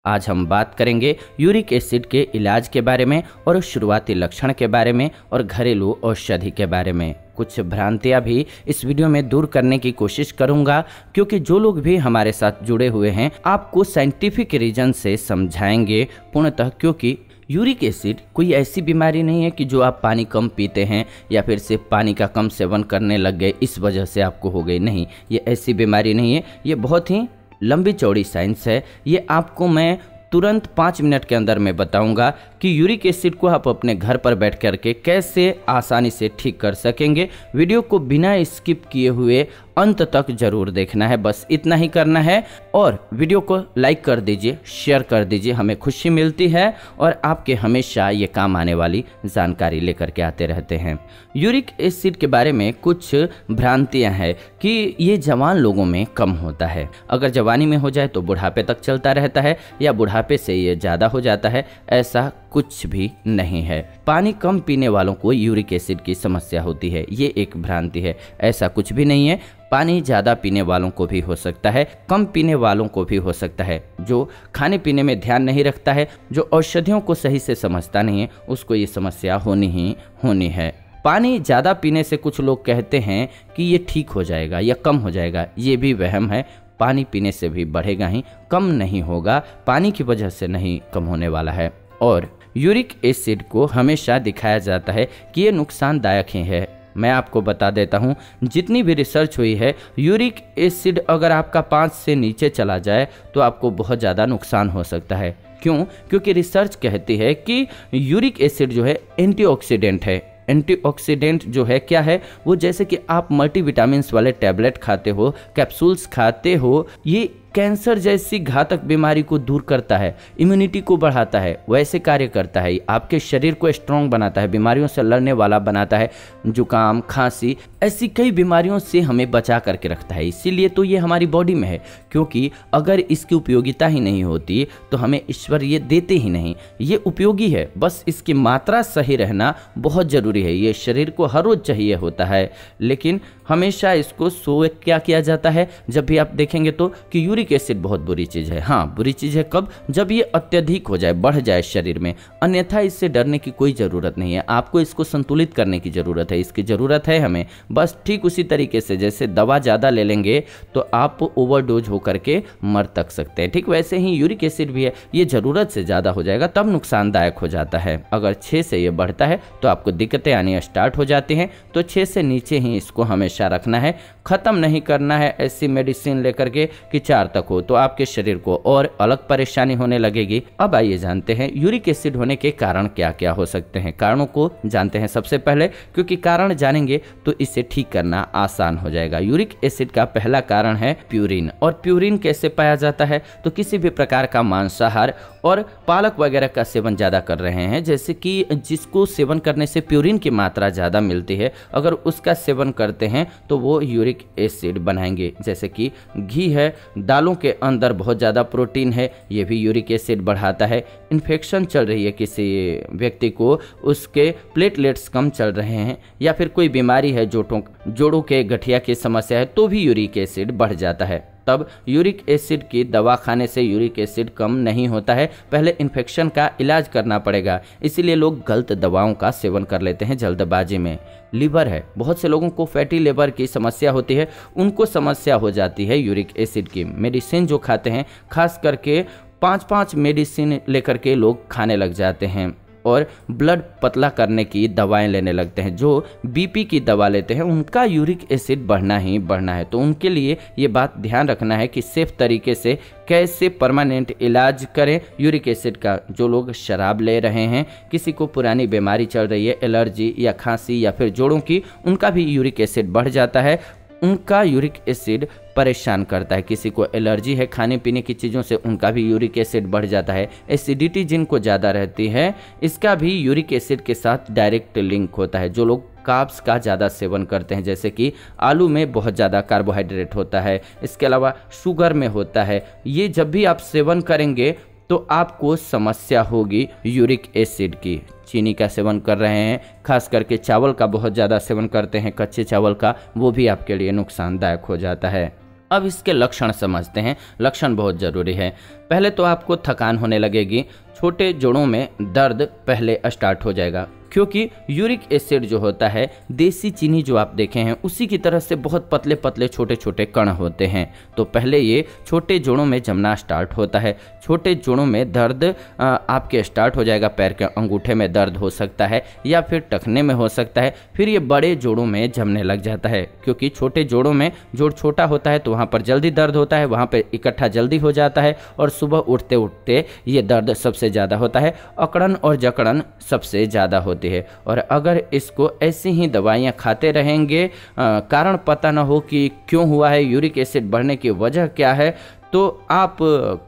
आज हम बात करेंगे यूरिक एसिड के इलाज के बारे में और शुरुआती लक्षण के बारे में और घरेलू औषधि के बारे में। कुछ भ्रांतियां भी इस वीडियो में दूर करने की कोशिश करूंगा, क्योंकि जो लोग भी हमारे साथ जुड़े हुए हैं आपको साइंटिफिक रीजन से समझाएंगे पूर्णतः, क्योंकि यूरिक एसिड कोई ऐसी बीमारी नहीं है कि जो आप पानी कम पीते हैं या फिर सिर्फ पानी का कम सेवन करने लग गए इस वजह से आपको हो गई। नहीं, ये ऐसी बीमारी नहीं है। ये बहुत ही लंबी चौड़ी साइंस है। ये आपको मैं तुरंत 5 मिनट के अंदर मैं बताऊंगा कि यूरिक एसिड को आप अपने घर पर बैठ करके कैसे आसानी से ठीक कर सकेंगे। वीडियो को बिना स्किप किए हुए अंत तक जरूर देखना है, बस इतना ही करना है। और वीडियो को लाइक कर दीजिए, शेयर कर दीजिए, हमें खुशी मिलती है और आपके हमेशा ये काम आने वाली जानकारी लेकर के आते रहते हैं। यूरिक एसिड के बारे में कुछ भ्रांतियां हैं कि ये जवान लोगों में कम होता है। अगर जवानी में हो जाए तो बुढ़ापे तक चलता रहता है या बुढ़ापे से ये ज़्यादा हो जाता है, ऐसा कुछ भी नहीं है। पानी कम पीने वालों को यूरिक एसिड की समस्या होती है, ये एक भ्रांति है। ऐसा कुछ भी नहीं है। पानी ज़्यादा पीने वालों को भी हो सकता है, कम पीने वालों को भी हो सकता है। जो खाने पीने में ध्यान नहीं रखता है, जो औषधियों को सही से समझता नहीं है, उसको ये समस्या होनी ही होनी है। पानी ज़्यादा पीने से कुछ लोग कहते हैं कि ये ठीक हो जाएगा या कम हो जाएगा, ये भी वहम है। पानी पीने से भी बढ़ेगा ही, कम नहीं होगा। पानी की वजह से नहीं कम होने वाला है। और यूरिक एसिड को हमेशा दिखाया जाता है कि ये नुकसानदायक ही है। मैं आपको बता देता हूँ, जितनी भी रिसर्च हुई है, यूरिक एसिड अगर आपका 5 से नीचे चला जाए तो आपको बहुत ज़्यादा नुकसान हो सकता है। क्यों? क्योंकि रिसर्च कहती है कि यूरिक एसिड जो है एंटीऑक्सीडेंट है। एंटीऑक्सीडेंट जो है क्या है? वो जैसे कि आप मल्टीविटामिन्स वाले टैबलेट खाते हो, कैप्सूल्स खाते हो, ये कैंसर जैसी घातक बीमारी को दूर करता है, इम्यूनिटी को बढ़ाता है, वैसे कार्य करता है। आपके शरीर को स्ट्रांग बनाता है, बीमारियों से लड़ने वाला बनाता है। जुकाम, खांसी, ऐसी कई बीमारियों से हमें बचा करके रखता है। इसीलिए तो ये हमारी बॉडी में है, क्योंकि अगर इसकी उपयोगिता ही नहीं होती तो हमें ईश्वर ये देते ही नहीं। ये उपयोगी है, बस इसकी मात्रा सही रहना बहुत ज़रूरी है। ये शरीर को हर रोज़ चाहिए होता है, लेकिन हमेशा इसको क्या किया जाता है, जब भी आप देखेंगे तो कि यूरिक एसिड बहुत बुरी चीज़ है। हाँ, बुरी चीज़ है कब? जब ये अत्यधिक हो जाए, बढ़ जाए शरीर में। अन्यथा इससे डरने की कोई ज़रूरत नहीं है। आपको इसको संतुलित करने की ज़रूरत है, इसकी ज़रूरत है हमें। बस ठीक उसी तरीके से जैसे दवा ज़्यादा ले लेंगे तो आप ओवरडोज होकर के मर तक सकते हैं, ठीक वैसे ही यूरिक एसिड भी है। ये ज़रूरत से ज़्यादा हो जाएगा तब नुकसानदायक हो जाता है। अगर 6 से ये बढ़ता है तो आपको दिक्कतें आनी स्टार्ट हो जाती हैं। तो 6 से नीचे ही इसको हमेशा रखना है, ख़त्म नहीं करना है ऐसी मेडिसिन लेकर के कि 4 तक हो, तो आपके शरीर को और अलग परेशानी होने लगेगी। अब आइए जानते हैं यूरिक एसिड होने के कारण क्या क्या हो सकते हैं। कारणों को जानते हैं सबसे पहले, क्योंकि कारण जानेंगे तो इसे ठीक करना आसान हो जाएगा। यूरिक एसिड का पहला कारण है प्यूरिन। और प्यूरिन कैसे पाया जाता है? तो किसी भी प्रकार का मांसाहार और पालक वगैरह का सेवन ज़्यादा कर रहे हैं, जैसे कि जिसको सेवन करने से प्यूरिन की मात्रा ज़्यादा मिलती है, अगर उसका सेवन करते हैं तो वो यूरिक एसिड बनाएंगे। जैसे कि घी है, दालों के अंदर बहुत ज़्यादा प्रोटीन है, ये भी यूरिक एसिड बढ़ाता है। इन्फेक्शन चल रही है किसी व्यक्ति को, उसके प्लेटलेट्स कम चल रहे हैं, या फिर कोई बीमारी है, जोड़ों के गठिया की समस्या है, तो भी यूरिक एसिड बढ़ जाता है। तब यूरिक एसिड की दवा खाने से यूरिक एसिड कम नहीं होता है, पहले इन्फेक्शन का इलाज करना पड़ेगा। इसीलिए लोग गलत दवाओं का सेवन कर लेते हैं जल्दबाजी में। लीवर है, बहुत से लोगों को फैटी लिवर की समस्या होती है, उनको समस्या हो जाती है यूरिक एसिड की। मेडिसिन जो खाते हैं, खास करके 5-5 मेडिसिन लेकर के लोग खाने लग जाते हैं और ब्लड पतला करने की दवाएं लेने लगते हैं। जो बीपी की दवा लेते हैं उनका यूरिक एसिड बढ़ना ही बढ़ना है। तो उनके लिए ये बात ध्यान रखना है कि सेफ तरीके से कैसे परमानेंट इलाज करें यूरिक एसिड का। जो लोग शराब ले रहे हैं, किसी को पुरानी बीमारी चल रही है, एलर्जी या खांसी या फिर जोड़ों की, उनका भी यूरिक एसिड बढ़ जाता है। उनका यूरिक एसिड परेशान करता है। किसी को एलर्जी है खाने पीने की चीज़ों से, उनका भी यूरिक एसिड बढ़ जाता है। एसिडिटी जिनको ज़्यादा रहती है, इसका भी यूरिक एसिड के साथ डायरेक्ट लिंक होता है। जो लोग कार्ब्स का ज़्यादा सेवन करते हैं, जैसे कि आलू में बहुत ज़्यादा कार्बोहाइड्रेट होता है, इसके अलावा शुगर में होता है, ये जब भी आप सेवन करेंगे तो आपको समस्या होगी यूरिक एसिड की। चीनी का सेवन कर रहे हैं, खास करके चावल का बहुत ज़्यादा सेवन करते हैं, कच्चे चावल का, वो भी आपके लिए नुकसानदायक हो जाता है। अब इसके लक्षण समझते हैं। लक्षण बहुत ज़रूरी है। पहले तो आपको थकान होने लगेगी, छोटे जोड़ों में दर्द पहले स्टार्ट हो जाएगा, क्योंकि यूरिक एसिड जो होता है देसी चीनी जो आप देखे हैं उसी की तरह से बहुत पतले पतले छोटे छोटे कण होते हैं। तो पहले ये छोटे जोड़ों में जमना स्टार्ट होता है। छोटे जोड़ों में दर्द आपके स्टार्ट हो जाएगा, पैर के अंगूठे में दर्द हो सकता है या फिर टखने में हो सकता है। फिर ये बड़े जोड़ों में जमने लग जाता है, क्योंकि छोटे जोड़ों में जोड़ छोटा होता है तो वहाँ पर जल्दी दर्द होता है, वहाँ पर इकट्ठा जल्दी हो जाता है और सुबह उठते उठते ये दर्द सबसे ज़्यादा होता है। अकड़न और जकड़न सबसे ज़्यादा होती है। और अगर इसको ऐसी ही दवाइयाँ खाते रहेंगे, कारण पता ना हो कि क्यों हुआ है, यूरिक एसिड बढ़ने की वजह क्या है, तो आप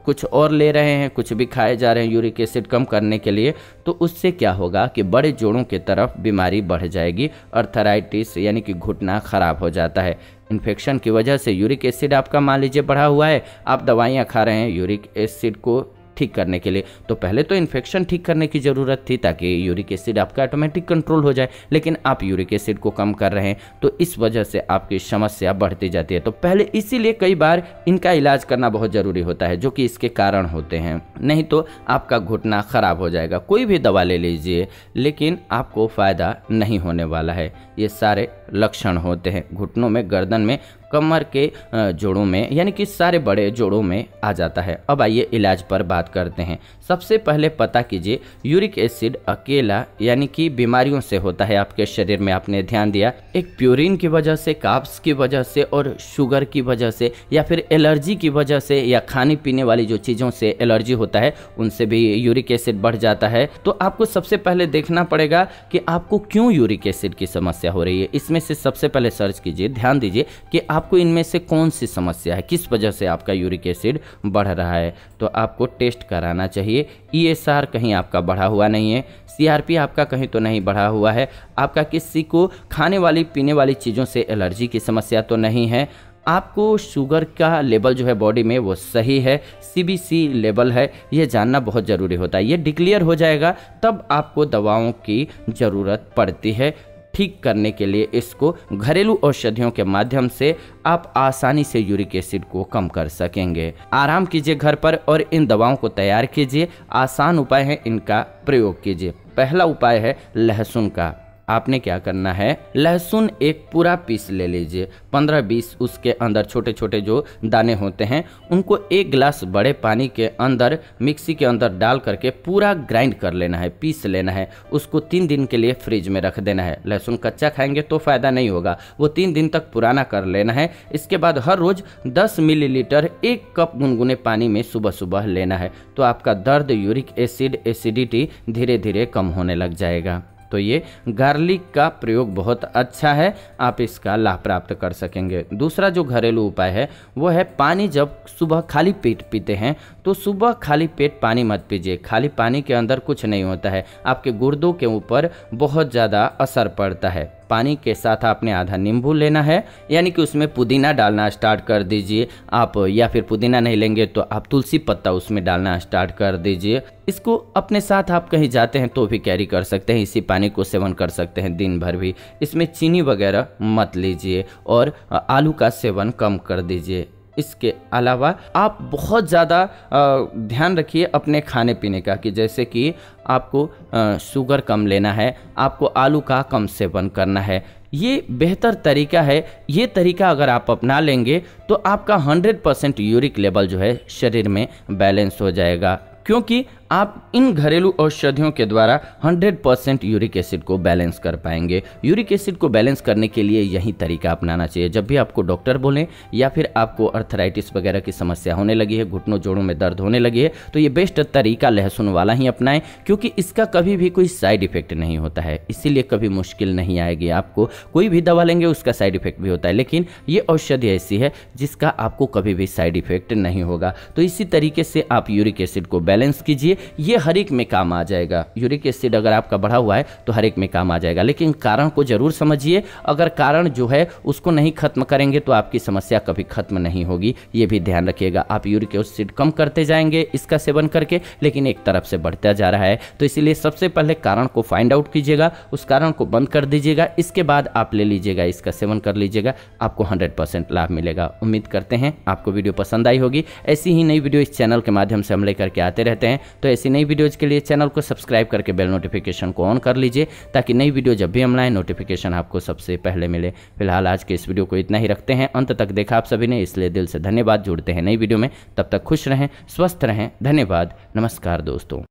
कुछ और ले रहे हैं, कुछ भी खाए जा रहे हैं यूरिक एसिड कम करने के लिए, तो उससे क्या होगा कि बड़े जोड़ों की तरफ बीमारी बढ़ जाएगी। अर्थराइटिस यानी कि घुटना खराब हो जाता है। इन्फेक्शन की वजह से यूरिक एसिड आपका मान लीजिए बढ़ा हुआ है, आप दवाइयाँ खा रहे हैं यूरिक एसिड को ठीक करने के लिए। तो पहले तो इन्फेक्शन ठीक करने की ज़रूरत थी ताकि यूरिक एसिड आपका ऑटोमेटिक कंट्रोल हो जाए, लेकिन आप यूरिक एसिड को कम कर रहे हैं तो इस वजह से आपकी समस्या बढ़ती जाती है। तो पहले इसीलिए कई बार इनका इलाज करना बहुत ज़रूरी होता है, जो कि इसके कारण होते हैं, नहीं तो आपका घुटना खराब हो जाएगा। कोई भी दवा ले लीजिए लेकिन आपको फ़ायदा नहीं होने वाला है। ये सारे लक्षण होते हैं। घुटनों में, गर्दन में, कमर के जोड़ों में, यानी कि सारे बड़े जोड़ों में आ जाता है। अब आइए इलाज पर बात करते हैं। सबसे पहले पता कीजिए यूरिक एसिड अकेला यानी कि बीमारियों से होता है आपके शरीर में। आपने ध्यान दिया, एक प्यूरिन की वजह से, कार्ब्स की वजह से और शुगर की वजह से या फिर एलर्जी की वजह से या खाने पीने वाली जो चीज़ों से एलर्जी होता है उनसे भी यूरिक एसिड बढ़ जाता है। तो आपको सबसे पहले देखना पड़ेगा कि आपको क्यों यूरिक एसिड की समस्या हो रही है। इसमें से सबसे पहले सर्च कीजिए, ध्यान दीजिए कि आपको इनमें से कौन सी समस्या है, किस वजह से आपका यूरिक एसिड बढ़ रहा है। तो आपको टेस्ट कराना चाहिए। ESR कहीं आपका बढ़ा हुआ नहीं है, CRP आपका कहीं तो नहीं बढ़ा हुआ है, आपका किसी को खाने वाली पीने वाली चीज़ों से एलर्जी की समस्या तो नहीं है, आपको शुगर का लेवल जो है बॉडी में वो सही है, CBC लेवल है, ये जानना बहुत ज़रूरी होता है। ये डिक्लेयर हो जाएगा तब आपको दवाओं की ज़रूरत पड़ती है। ठीक करने के लिए इसको घरेलू औषधियों के माध्यम से आप आसानी से यूरिक एसिड को कम कर सकेंगे। आराम कीजिए घर पर और इन दवाओं को तैयार कीजिए। आसान उपाय है, इनका प्रयोग कीजिए। पहला उपाय है लहसुन का। आपने क्या करना है, लहसुन एक पूरा पीस ले लीजिए, 15-20 उसके अंदर छोटे छोटे जो दाने होते हैं उनको एक गिलास बड़े पानी के अंदर मिक्सी के अंदर डाल करके पूरा ग्राइंड कर लेना है, पीस लेना है। उसको 3 दिन के लिए फ्रिज में रख देना है। लहसुन कच्चा खाएंगे तो फ़ायदा नहीं होगा, वो 3 दिन तक पुराना कर लेना है। इसके बाद हर रोज़ 10 मिलीलीटर 1 कप गुनगुने पानी में सुबह सुबह लेना है। तो आपका दर्द, यूरिक एसिड, एसिडिटी धीरे धीरे कम होने लग जाएगा। तो ये गार्लिक का प्रयोग बहुत अच्छा है, आप इसका लाभ प्राप्त कर सकेंगे। दूसरा जो घरेलू उपाय है वो है पानी। जब सुबह खाली पेट पीते हैं तो सुबह खाली पेट पानी मत पीजिए। खाली पानी के अंदर कुछ नहीं होता है, आपके गुर्दों के ऊपर बहुत ज़्यादा असर पड़ता है। पानी के साथ आपने आधा नींबू लेना है, यानी कि उसमें पुदीना डालना स्टार्ट कर दीजिए आप, या फिर पुदीना नहीं लेंगे तो आप तुलसी पत्ता उसमें डालना स्टार्ट कर दीजिए। इसको अपने साथ आप कहीं जाते हैं तो भी कैरी कर सकते हैं, इसी पानी को सेवन कर सकते हैं दिन भर भी। इसमें चीनी वगैरह मत लीजिए और आलू का सेवन कम कर दीजिए। इसके अलावा आप बहुत ज़्यादा ध्यान रखिए अपने खाने पीने का, कि जैसे कि आपको शुगर कम लेना है, आपको आलू का कम सेवन करना है। ये बेहतर तरीका है। ये तरीका अगर आप अपना लेंगे तो आपका 100% यूरिक लेवल जो है शरीर में बैलेंस हो जाएगा, क्योंकि आप इन घरेलू औषधियों के द्वारा 100% यूरिक एसिड को बैलेंस कर पाएंगे। यूरिक एसिड को बैलेंस करने के लिए यही तरीका अपनाना चाहिए। जब भी आपको डॉक्टर बोलें या फिर आपको अर्थराइटिस वगैरह की समस्या होने लगी है, घुटनों जोड़ों में दर्द होने लगी है, तो ये बेस्ट तरीका लहसुन वाला ही अपनाएं, क्योंकि इसका कभी भी कोई साइड इफेक्ट नहीं होता है। इसीलिए कभी मुश्किल नहीं आएगी आपको। कोई भी दवा लेंगे उसका साइड इफेक्ट भी होता है, लेकिन ये औषधि ऐसी है जिसका आपको कभी भी साइड इफेक्ट नहीं होगा। तो इसी तरीके से आप यूरिक एसिड को बैलेंस कीजिए ये हर एक में काम आ जाएगा। यूरिक एसिड अगर आपका बढ़ा हुआ है तो हर एक में काम आ जाएगा, लेकिन कारण को जरूर समझिए। अगर कारण जो है उसको नहीं खत्म करेंगे तो आपकी समस्या कभी खत्म नहीं होगी, ये भी ध्यान रखिएगा। आप यूरिक एसिड कम करते जाएंगे इसका सेवन करके, लेकिन एक तरफ से बढ़ता जा रहा है। तो इसीलिए सबसे पहले कारण को फाइंड आउट कीजिएगा, उस कारण को बंद कर दीजिएगा, इसके बाद आप ले लीजिएगा, इसका सेवन कर लीजिएगा, आपको 100% लाभ मिलेगा। उम्मीद करते हैं आपको वीडियो पसंद आई होगी। ऐसी ही नई वीडियो इस चैनल के माध्यम से हम लेकर के आते रहते हैं, तो ऐसी नई वीडियोज के लिए चैनल को सब्सक्राइब करके बेल नोटिफिकेशन को ऑन कर लीजिए, ताकि नई वीडियो जब भी हम लाएं नोटिफिकेशन आपको सबसे पहले मिले। फिलहाल आज के इस वीडियो को इतना ही रखते हैं, अंत तक देखा आप सभी ने, इसलिए दिल से धन्यवाद। जुड़ते हैं नई वीडियो में, तब तक खुश रहें, स्वस्थ रहें। धन्यवाद, नमस्कार दोस्तों।